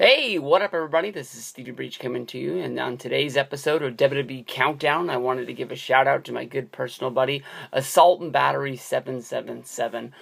Hey, what up everybody? This is Stevie Breach coming to you, and on today's episode of WWE Countdown, I wanted to give a shout out to my good personal buddy, Assault and Battery 777.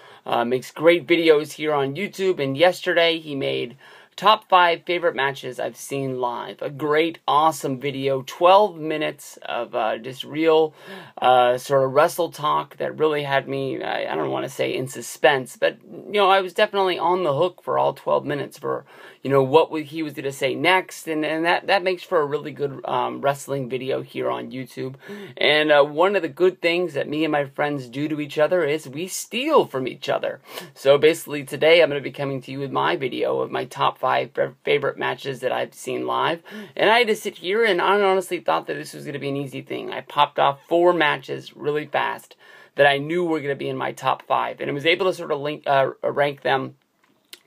Makes great videos here on YouTube, and yesterday he made Top 5 Favorite Matches I've Seen Live. A great, awesome video, 12 minutes of just real sort of wrestle talk that really had me, I don't want to say in suspense, but, I was definitely on the hook for all 12 minutes for, what he was going to say next, and that makes for a really good wrestling video here on YouTube. And one of the good things that me and my friends do to each other is we steal from each other. So basically today I'm going to be coming to you with my video of my top 5 favorite matches that I've seen live. And I had to sit here, and I honestly thought that this was going to be an easy thing. I popped off 4 matches really fast that I knew were going to be in my top 5. And I was able to sort of rank them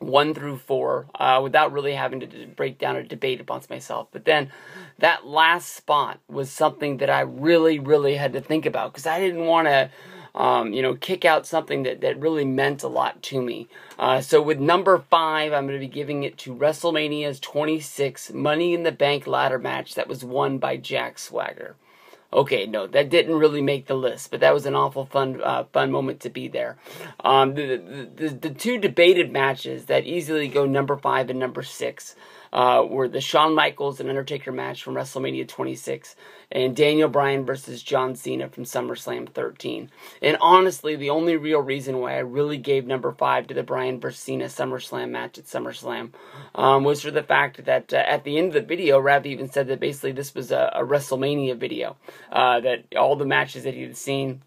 1 through 4 without really having to break down or debate amongst myself. But then that last spot was something that I really had to think about, because I didn't want to kick out something that really meant a lot to me. So with number 5, I'm going to be giving it to WrestleMania's 26 Money in the Bank ladder match that was won by Jack Swagger. Okay, no, that didn't really make the list, but that was an awful fun moment to be there. The 2 debated matches that easily go number 5 and number 6 were the Shawn Michaels and Undertaker match from WrestleMania 26 and Daniel Bryan versus John Cena from SummerSlam 13. And honestly, the only real reason why I really gave number 5 to the Bryan versus Cena SummerSlam match at SummerSlam was for the fact that at the end of the video, Rav even said that basically this was a WrestleMania video, that all the matches that he had seen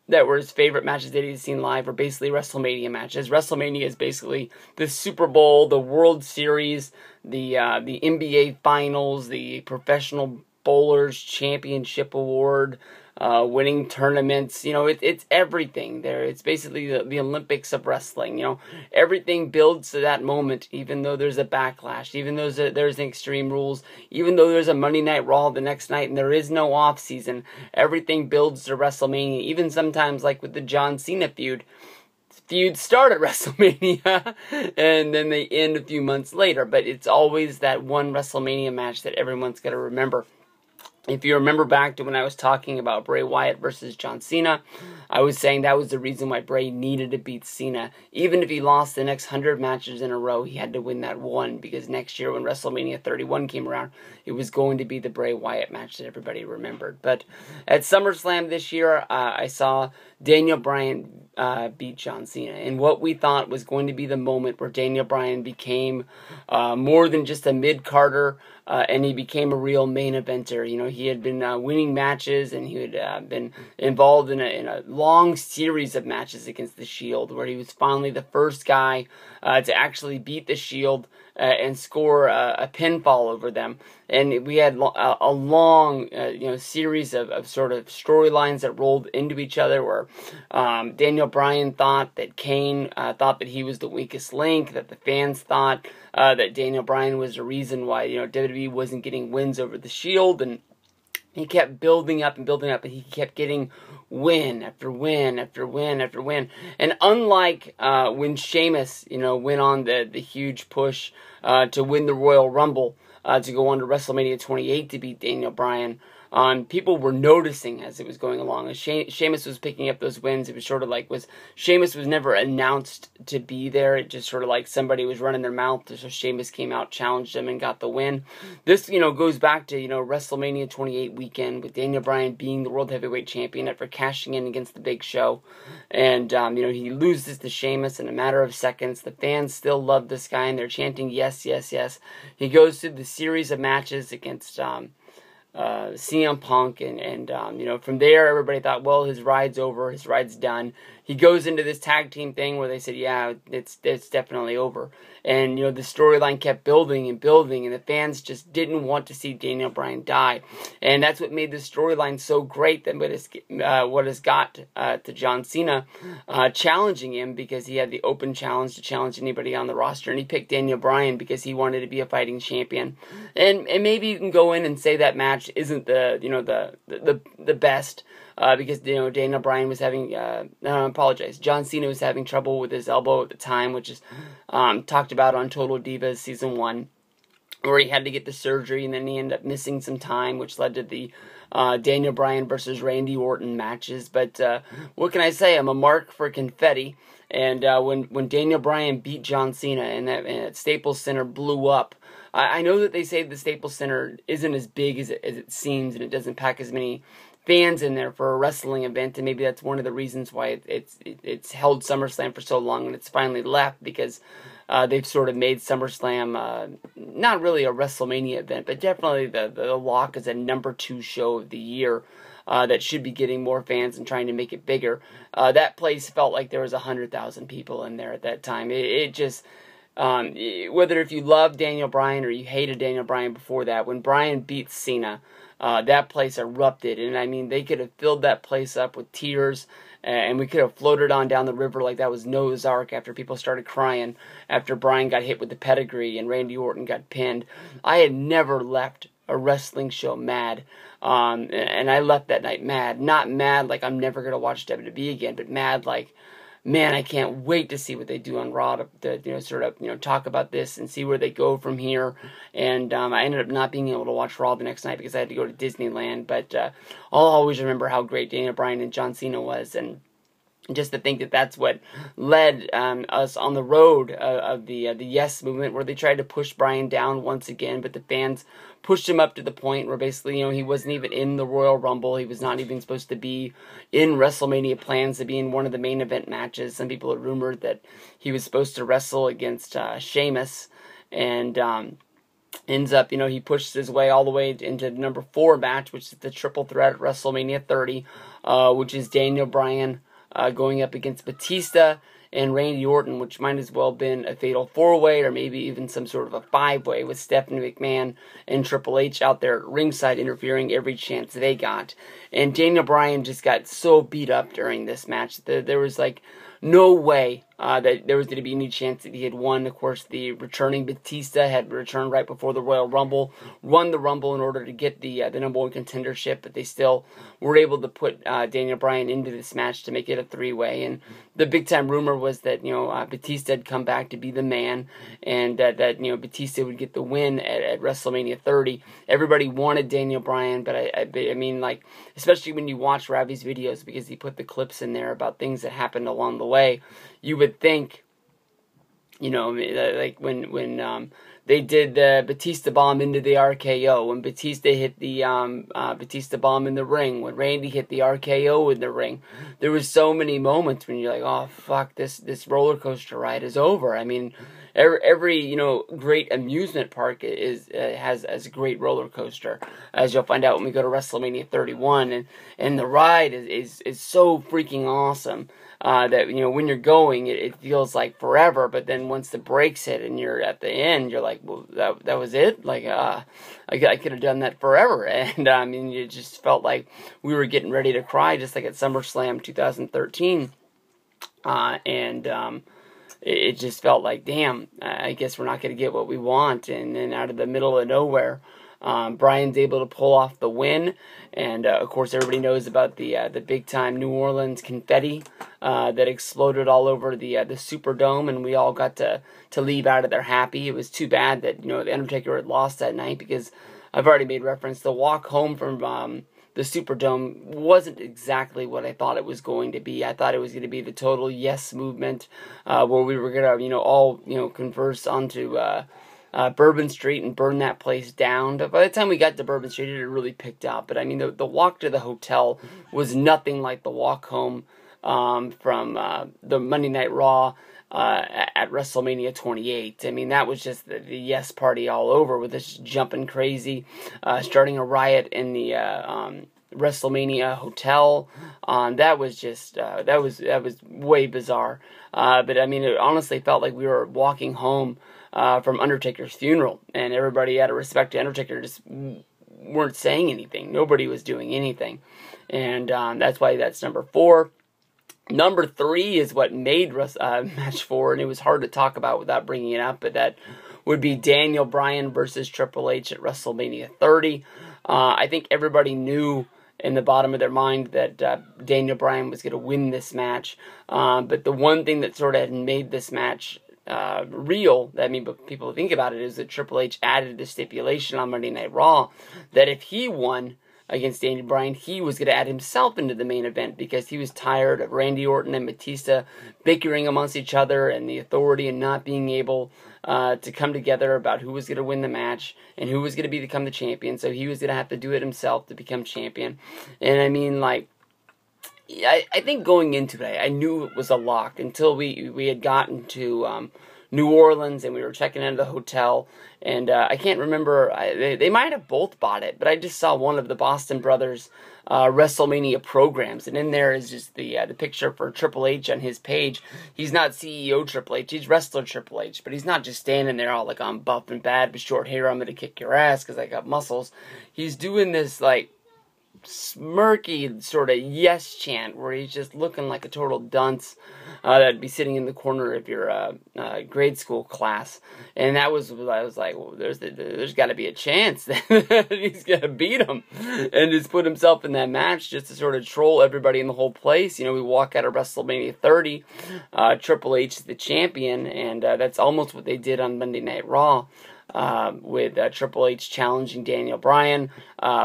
that were his favorite matches that he'd seen live were basically WrestleMania matches. WrestleMania is basically the Super Bowl, the World Series, the NBA Finals, the Professional Bowlers Championship Award, winning tournaments. It's everything there. It's basically the Olympics of wrestling. Everything builds to that moment, even though there's a backlash, even though there's an Extreme Rules, even though there's a Monday Night Raw the next night and there is no off season. Everything builds to WrestleMania. Even sometimes, like with the John Cena feud, feuds start at WrestleMania and then they end a few months later. But it's always that one WrestleMania match that everyone's got to remember. If you remember back to when I was talking about Bray Wyatt versus John Cena, I was saying that was the reason why Bray needed to beat Cena. Even if he lost the next 100 matches in a row, he had to win that one, because next year when WrestleMania 31 came around, it was going to be the Bray Wyatt match that everybody remembered. But at SummerSlam this year, I saw Daniel Bryan beat John Cena, and what we thought was going to be the moment where Daniel Bryan became more than just a mid-carder, and he became a real main eventer. He had been winning matches, and he had been involved in a long series of matches against the Shield, where he was finally the first guy to actually beat the Shield and score a pinfall over them. And we had a long, series of sort of storylines that rolled into each other, where Daniel Bryan thought that Kane thought that he was the weakest link, that the fans thought that Daniel Bryan was the reason why WWE wasn't getting wins over the Shield, and he kept building up, and he kept getting win after win after win after win. And unlike when Sheamus, went on the huge push to win the Royal Rumble, to go on to WrestleMania 28 to beat Daniel Bryan, people were noticing as it was going along. As Sheamus was picking up those wins, it was sort of like Sheamus was never announced to be there. It just sort of like somebody was running their mouth, so Sheamus came out, challenged him, and got the win. This, goes back to, WrestleMania 28 weekend with Daniel Bryan being the World Heavyweight Champion after cashing in against the Big Show. And, he loses to Sheamus in a matter of seconds. The fans still love this guy, and they're chanting, yes, yes, yes. He goes through the series of matches against CM Punk, and from there everybody thought, well, his ride's over, his ride's done. He goes into this tag team thing where they said, yeah, it's definitely over. And, the storyline kept building and building, and the fans just didn't want to see Daniel Bryan die. And that's what made the storyline so great, that what has got to John Cena challenging him, because he had the open challenge to challenge anybody on the roster, and he picked Daniel Bryan because he wanted to be a fighting champion. And maybe you can go in and say that match isn't the best, because Daniel Bryan was having John Cena was having trouble with his elbow at the time, which is talked about on Total Divas Season 1. where he had to get the surgery, and then he ended up missing some time, which led to the Daniel Bryan versus Randy Orton matches. But what can I say? I'm a mark for confetti. And when Daniel Bryan beat John Cena and that Staples Center blew up, I know that they say the Staples Center isn't as big as it seems, and it doesn't pack as many fans in there for a wrestling event, and maybe that's one of the reasons why it's held SummerSlam for so long and it's finally left, because they've sort of made SummerSlam not really a WrestleMania event, but definitely the lock as a number 2 show of the year. That should be getting more fans and trying to make it bigger. That place felt like there was 100,000 people in there at that time. It just, whether if you love Daniel Bryan or you hated Daniel Bryan before that, when Bryan beat Cena, that place erupted. And I mean, they could have filled that place up with tears, and we could have floated on down the river like that was Noah's Ark after people started crying after Bryan got hit with the pedigree and Randy Orton got pinned. I had never left a wrestling show mad. And I left that night mad. Not mad like I'm never going to watch WWE again, but mad like, man, I can't wait to see what they do on Raw to talk about this and see where they go from here. And I ended up not being able to watch Raw the next night because I had to go to Disneyland. But I'll always remember how great Daniel Bryan and John Cena was, and just to think that that's what led us on the road of the Yes movement, where they tried to push Bryan down once again, but the fans pushed him up to the point where basically, he wasn't even in the Royal Rumble. He was not even supposed to be in WrestleMania plans to be in one of the main event matches. Some people had rumored that he was supposed to wrestle against Sheamus, and ends up, he pushed his way all the way into the number 4 match, which is the triple threat at WrestleMania 30, which is Daniel Bryan going up against Batista and Randy Orton, which might as well have been a fatal 4-way or maybe even some sort of a 5-way, with Stephanie McMahon and Triple H out there at ringside interfering every chance they got. And Daniel Bryan just got so beat up during this match that there was like no way that there was going to be any chance that he had won. Of course, the returning Batista had returned right before the Royal Rumble, won the Rumble in order to get the number 1 contendership, but they still were able to put Daniel Bryan into this match to make it a 3-way. And the big time rumor was that Batista had come back to be the man, and that Batista would get the win at WrestleMania 30. Everybody wanted Daniel Bryan, but I mean, like, especially when you watch Ravi's videos, because he put the clips in there about things that happened along the way, you would think, like when they did the Batista bomb into the RKO, when Batista hit the Batista bomb in the ring, when Randy hit the RKO in the ring, there was so many moments when you're like, oh fuck, this roller coaster ride is over. I mean, every great amusement park has a great roller coaster, as you'll find out when we go to WrestleMania 31, and the ride is so freaking awesome. That when you're going, it feels like forever, but then once the brakes hit and you're at the end, you're like, well, that was it. Like, I could have done that forever, and I mean, it just felt like we were getting ready to cry, just like at SummerSlam 2013, it just felt like, damn, I guess we're not going to get what we want, and then out of the middle of nowhere, Bryan's able to pull off the win, and of course everybody knows about the big time New Orleans confetti that exploded all over the Superdome, and we all got to leave out of there happy. It was too bad that the Undertaker had lost that night, because I've already made reference. The walk home from the Superdome wasn't exactly what I thought it was going to be. I thought it was going to be the total Yes movement, where we were going to all converse onto Bourbon Street and burn that place down. But by the time we got to Bourbon Street, it had really picked up. But I mean, the walk to the hotel was nothing like the walk home from the Monday Night Raw at WrestleMania 28. I mean, that was just the Yes party all over, with us jumping crazy, starting a riot in the WrestleMania hotel. That was just that was way bizarre. But I mean, it honestly felt like we were walking home from Undertaker's funeral, and everybody, out of respect to Undertaker, just weren't saying anything. Nobody was doing anything, and that's why that's number 4. Number 3 is what made match 4, and it was hard to talk about without bringing it up, but that would be Daniel Bryan versus Triple H at WrestleMania 30. I think everybody knew in the bottom of their mind that Daniel Bryan was going to win this match, but the one thing that sort of had made this match real. I mean, but people think about it is that Triple H added the stipulation on Monday Night Raw that if he won against Daniel Bryan, he was going to add himself into the main event because he was tired of Randy Orton and Batista bickering amongst each other and the Authority and not being able to come together about who was going to win the match and who was going to become the champion. So he was going to have to do it himself to become champion. And I mean, like, I think going into it, I knew it was a lock until we had gotten to New Orleans and we were checking into the hotel. And I can't remember, they might have both bought it, but I just saw one of the Boston Brothers WrestleMania programs. And in there is just the picture for Triple H on his page. He's not CEO Triple H, he's wrestler Triple H. But he's not just standing there all like, I'm buff and bad with short hair, I'm going to kick your ass because I got muscles. He's doing this like smirky sort of yes chant where he's just looking like a total dunce that'd be sitting in the corner of your grade school class. And that was, I was like, well, there's got to be a chance that he's gonna beat him and just put himself in that match just to sort of troll everybody in the whole place. You know, we walk out of WrestleMania 30, Triple H is the champion, and that's almost what they did on Monday Night Raw. With Triple H challenging Daniel Bryan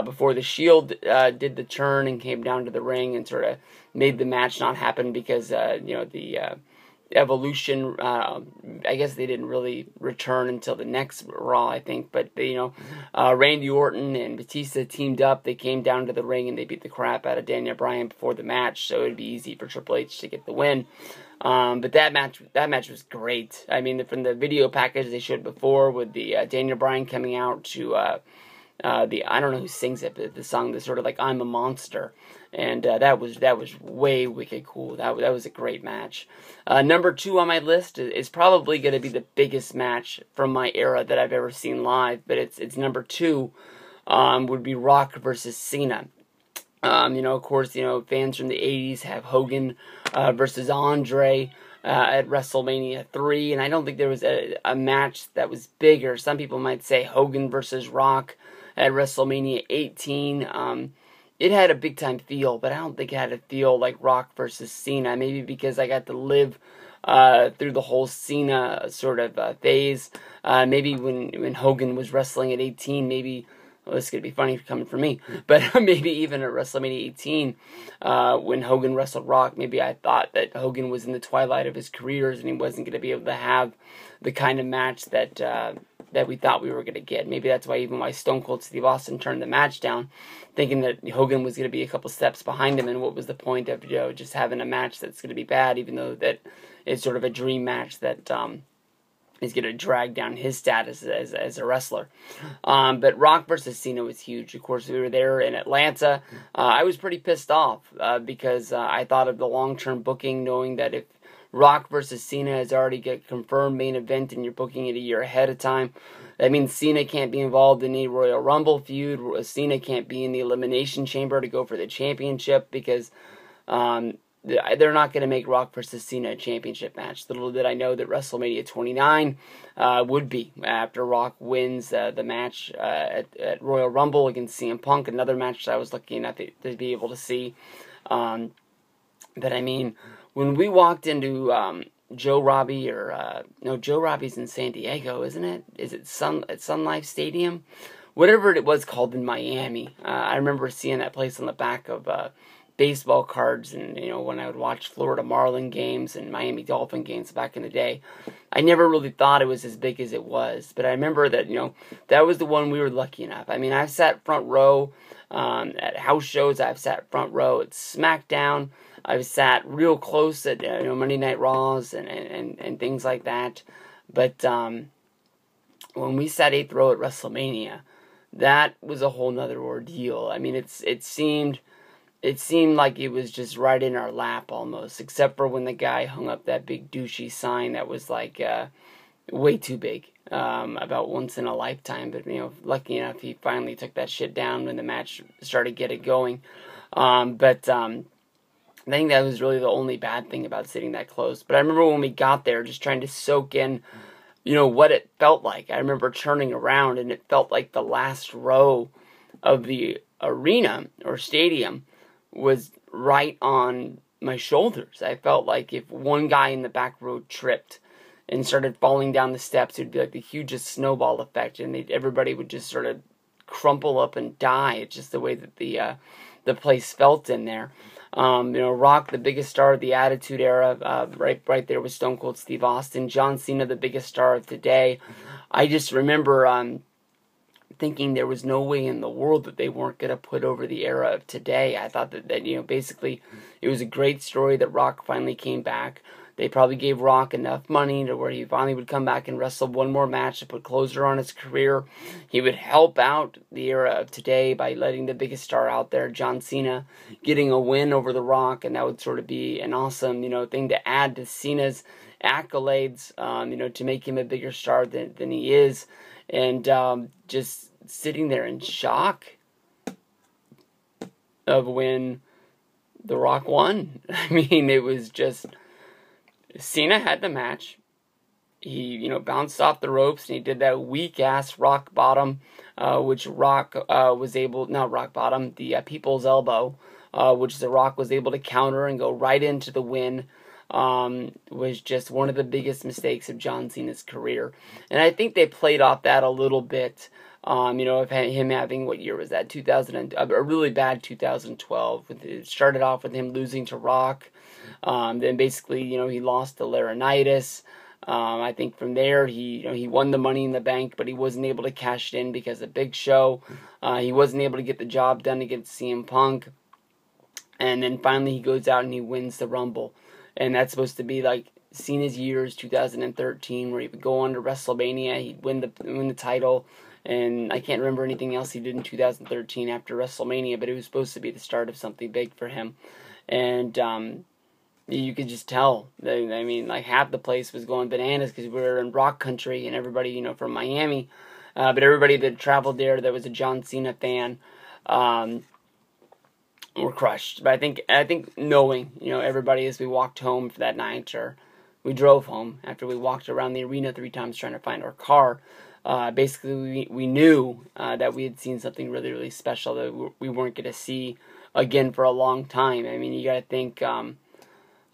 before the Shield did the turn and came down to the ring and sort of made the match not happen because you know, the Evolution, I guess they didn't really return until the next Raw, I think, but they, you know, Randy Orton and Batista teamed up. They came down to the ring and they beat the crap out of Daniel Bryan before the match, so it'd be easy for Triple H to get the win. But that match was great. I mean, from the video package they showed before with the Daniel Bryan coming out to the, I don't know who sings it, but the song that's sort of like I'm a Monster, and that was way wicked cool. That was a great match. Number 2 on my list is probably going to be the biggest match from my era that I've ever seen live, but it's number 2. Would be Rock versus Cena. You know, of course, you know, fans from the 80s have Hogan versus Andre at WrestleMania 3, and I don't think there was a match that was bigger. Some people might say Hogan versus Rock at WrestleMania 18. It had a big-time feel, but I don't think it had a feel like Rock versus Cena, maybe because I got to live through the whole Cena sort of phase. Maybe when Hogan was wrestling at 18, maybe... Well, this is going to be funny coming from me, but maybe even at WrestleMania 18, when Hogan wrestled Rock, maybe I thought that Hogan was in the twilight of his careers and he wasn't going to be able to have the kind of match that that we thought we were going to get. Maybe that's why Stone Cold Steve Austin turned the match down, thinking that Hogan was going to be a couple steps behind him, and what was the point of, you know, just having a match that's going to be bad, even though that it's sort of a dream match that... is going to drag down his status as a wrestler. But Rock versus Cena was huge. Of course, we were there in Atlanta. I was pretty pissed off because I thought of the long-term booking, knowing that if Rock versus Cena has already got confirmed main event and you're booking it a year ahead of time, that means Cena can't be involved in any Royal Rumble feud. Cena can't be in the Elimination Chamber to go for the championship because... they're not going to make Rock versus Cena a championship match. Little did I know that WrestleMania 29 would be after Rock wins the match at Royal Rumble against CM Punk, another match that I was lucky enough to be able to see. But I mean, when we walked into Joe Robbie, Joe Robbie's in San Diego, isn't it? Is it at Sun Life Stadium? Whatever it was called in Miami. I remember seeing that place on the back of... baseball cards, and you know, when I would watch Florida Marlin games and Miami Dolphin games back in the day, I never really thought it was as big as it was. But I remember that, you know, that was the one we were lucky enough. I mean, I've sat front row at house shows. I've sat front row at SmackDown. I've sat real close at Monday Night Raws and things like that. But when we sat 8th row at WrestleMania, that was a whole nother ordeal. I mean, it seemed like it was just right in our lap almost, except for when the guy hung up that big douchey sign that was like way too big, about once in a lifetime. But, you know, lucky enough, he finally took that shit down when the match started getting going. But I think that was really the only bad thing about sitting that close. But I remember when we got there, just trying to soak in, you know, what it felt like. I remember turning around, and it felt like the last row of the arena or stadium was right on my shoulders. I felt like if one guy in the back row tripped, and started falling down the steps, it would be like the hugest snowball effect, and everybody would just sort of crumple up and die. It's just the way that the place felt in there. Rock, the biggest star of the Attitude Era, right there with Stone Cold Steve Austin. John Cena, the biggest star of today. I just remember thinking there was no way in the world that they weren't going to put over the era of today. I thought that basically it was a great story that Rock finally came back. They probably gave Rock enough money to where he finally would come back and wrestle one more match to put closure on his career. He would help out the era of today by letting the biggest star out there, John Cena, getting a win over The Rock, and that would sort of be an awesome, thing to add to Cena's accolades, to make him a bigger star than he is. And just sitting there in shock of when The Rock won. I mean, it was just... Cena had the match. He, bounced off the ropes, and he did that weak-ass rock bottom, which Rock was able... Not rock bottom, the People's Elbow, which The Rock was able to counter and go right into the win. Was just one of the biggest mistakes of John Cena's career. And I think they played off that a little bit, of him having, what year was that? A really bad 2012. It started off with him losing to Rock. Then basically, he lost to Laurinaitis. I think from there, he won the Money in the Bank, but he wasn't able to cash it in because of Big Show. He wasn't able to get the job done against CM Punk. And then finally he goes out and he wins the Rumble. And that's supposed to be like Cena's years, 2013, where he would go on to WrestleMania, he'd win the title, and I can't remember anything else he did in 2013 after WrestleMania, but it was supposed to be the start of something big for him. And you could just tell. I mean, like half the place was going bananas because we were in Rock country, and everybody, from Miami, but everybody that traveled there that was a John Cena fan, were crushed. But I think knowing, everybody as we walked home for that night, or we drove home after we walked around the arena 3 times trying to find our car, basically we knew that we had seen something really, really special that we weren't going to see again for a long time. I mean, you got to think, I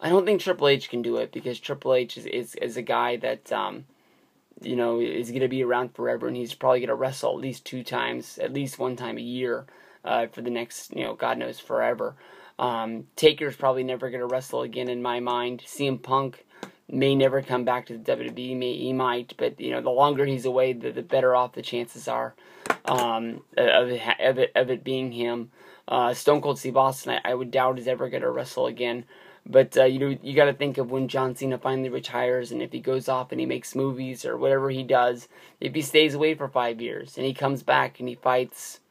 don't think Triple H can do it, because Triple H is a guy that, is going to be around forever, and he's probably going to wrestle at least 2 times, at least 1 time a year, for the next, God knows, forever. Taker's probably never going to wrestle again in my mind. CM Punk may never come back to the WWE. He might, but, the longer he's away, the better off the chances are of it being him. Stone Cold Steve Austin, I would doubt is ever going to wrestle again. But, you got to think of when John Cena finally retires, and if he goes off and he makes movies or whatever he does, if he stays away for 5 years and he comes back and he fights...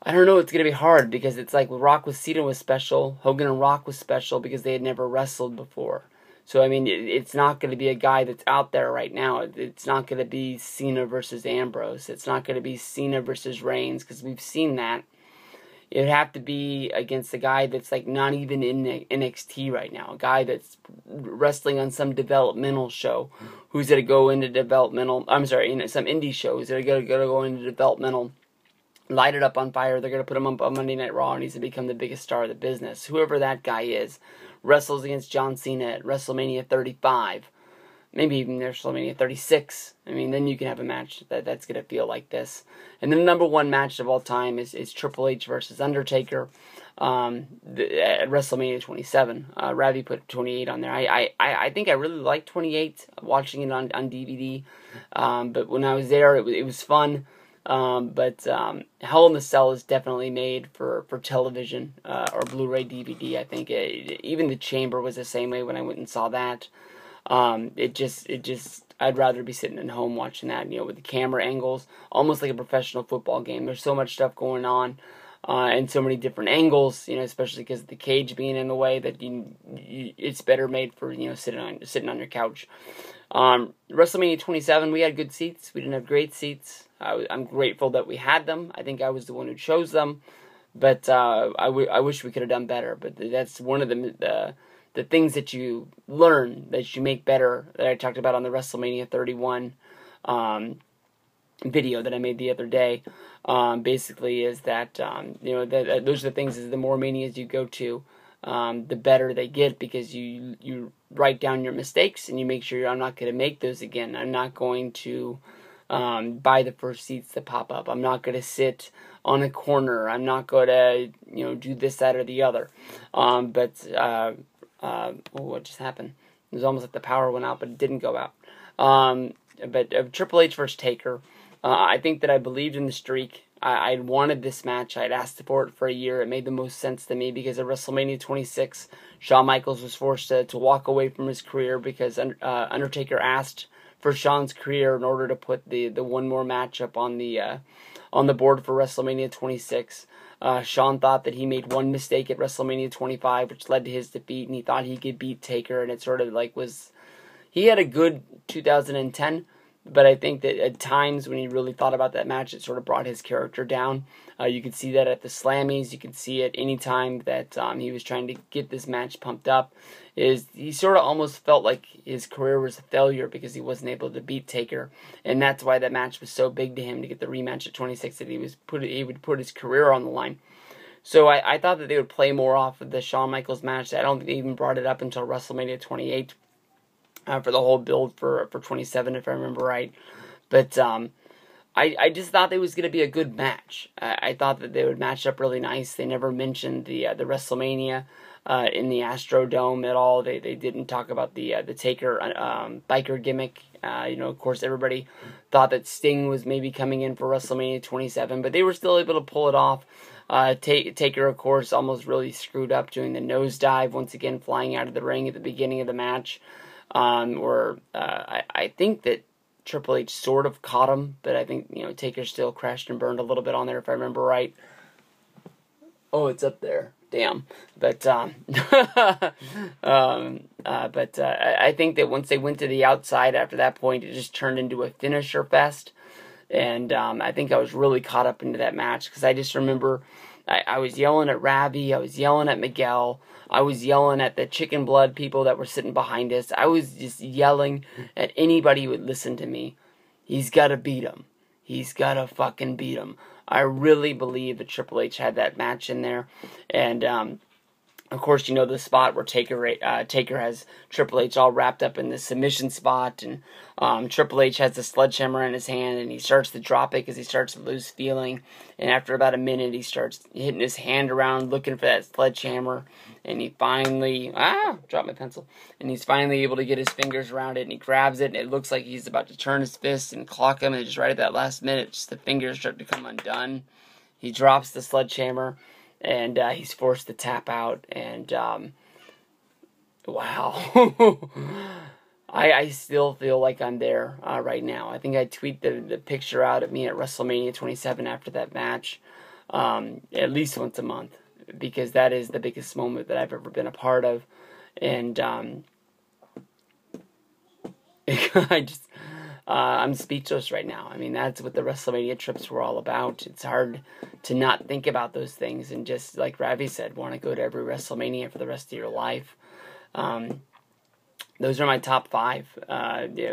I don't know, it's going to be hard, because it's like Rock with Cena was special, Hogan and Rock was special because they had never wrestled before. So, I mean, it's not going to be a guy that's out there right now. It's not going to be Cena versus Ambrose. It's not going to be Cena versus Reigns, because we've seen that. It would have to be against a guy that's like not even in NXT right now. A guy that's wrestling on some developmental show, who's going to go into in some indie shows that are going to go into developmental, light it up on fire. They're going to put him on Monday Night Raw, and he's going to become the biggest star of the business. Whoever that guy is, wrestles against John Cena at WrestleMania 35, maybe even WrestleMania 36. I mean, then you can have a match that's going to feel like this. And then the number 1 match of all time is Triple H versus Undertaker at WrestleMania 27. Ravi put 28 on there. I think I really liked 28, watching it on DVD. But when I was there, it was fun. But Hell in a Cell is definitely made for television or Blu-ray DVD. I think even The Chamber was the same way when I went and saw that. It just I'd rather be sitting at home watching that, with the camera angles, almost like a professional football game. There's so much stuff going on, and so many different angles, especially because of the cage being in the way, that it's better made for, sitting on your couch. WrestleMania 27, we had good seats. We didn't have great seats. I'm grateful that we had them. I think I was the one who chose them, but I wish we could have done better. But that's one of the things that you learn, that you make better, that I talked about on the WrestleMania 31 video that I made the other day. Basically, is that those are the things. Is the more manias you go to, the better they get, because you write down your mistakes and you make sure I'm not going to make those again. I'm not going to buy the first seats that pop up. I'm not going to sit on a corner. I'm not going to, do this, that, or the other. What just happened? It was almost like the power went out, but it didn't go out. But Triple H versus Taker, I think that I believed in the streak. I wanted this match. I'd asked for it for a year. It made the most sense to me because at WrestleMania 26, Shawn Michaels was forced to walk away from his career because Undertaker asked for Shawn's career in order to put the one more matchup on the board for WrestleMania 26. Shawn thought that he made one mistake at WrestleMania 25, which led to his defeat, and he thought he could beat Taker, and it sort of he had a good 2010, but I think that at times when he really thought about that match, it sort of brought his character down. You could see that at the Slammies. You could see it any time that he was trying to get this match pumped up. He sort of almost felt like his career was a failure because he wasn't able to beat Taker, and that's why that match was so big to him to get the rematch at 26. That he would put his career on the line. So I thought that they would play more off of the Shawn Michaels match. I don't think they even brought it up until WrestleMania 28 for the whole build for 27, if I remember right. But I just thought it was going to be a good match. I thought that they would match up really nice. They never mentioned the WrestleMania in the Astrodome at all. They didn't talk about the Taker biker gimmick. Of course, everybody thought that Sting was maybe coming in for WrestleMania 27, but they were still able to pull it off. Taker, of course, almost really screwed up doing the nosedive, once again flying out of the ring at the beginning of the match. I think that Triple H sort of caught him, but I think, Taker still crashed and burned a little bit on there, if I remember right. Oh, it's up there. Damn. But I think that once they went to the outside after that point, it just turned into a finisher fest. And I think I was really caught up into that match because I just remember I was yelling at Ravi, I was yelling at Miguel, I was yelling at the Chicken Blood people that were sitting behind us. I was just yelling at anybody who would listen to me. He's got to beat him. He's got to fucking beat him. I really believe that Triple H had that match in there. And, of course, the spot where Taker has Triple H all wrapped up in the submission spot, and Triple H has the sledgehammer in his hand, and he starts to drop it because he starts to lose feeling. And after about a minute, he starts hitting his hand around looking for that sledgehammer, and he finally dropped my pencil. And he's finally able to get his fingers around it, and he grabs it, and it looks like he's about to turn his fist and clock him, and just right at that last minute, just the fingers start to come undone. He drops the sledgehammer, and he's forced to tap out, and wow. I still feel like I'm there right now. I think I tweet the picture out of me at WrestleMania 27 after that match at least once a month, because that is the biggest moment that I've ever been a part of. And I'm speechless right now. I mean, that's what the WrestleMania trips were all about. It's hard to not think about those things and just, like Ravi said, want to go to every WrestleMania for the rest of your life. Those are my top 5.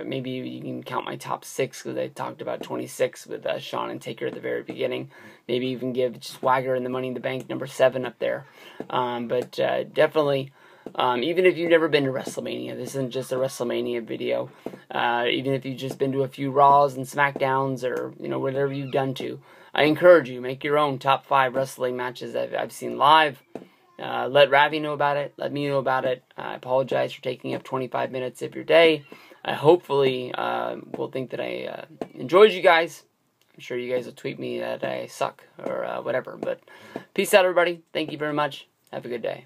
Maybe you can count my top 6 because I talked about 26 with Shawn and Taker at the very beginning. Maybe even give Swagger and the Money in the Bank number 7 up there. But definitely, even if you've never been to WrestleMania, this isn't just a WrestleMania video. Even if you've just been to a few Raws and SmackDowns or whatever you've done to, I encourage you, make your own top 5 wrestling matches I've seen live. Let Ravi know about it. Let me know about it. I apologize for taking up 25 minutes of your day. I hopefully will think that I enjoyed you guys. I'm sure you guys will tweet me that I suck or whatever. But peace out, everybody. Thank you very much. Have a good day.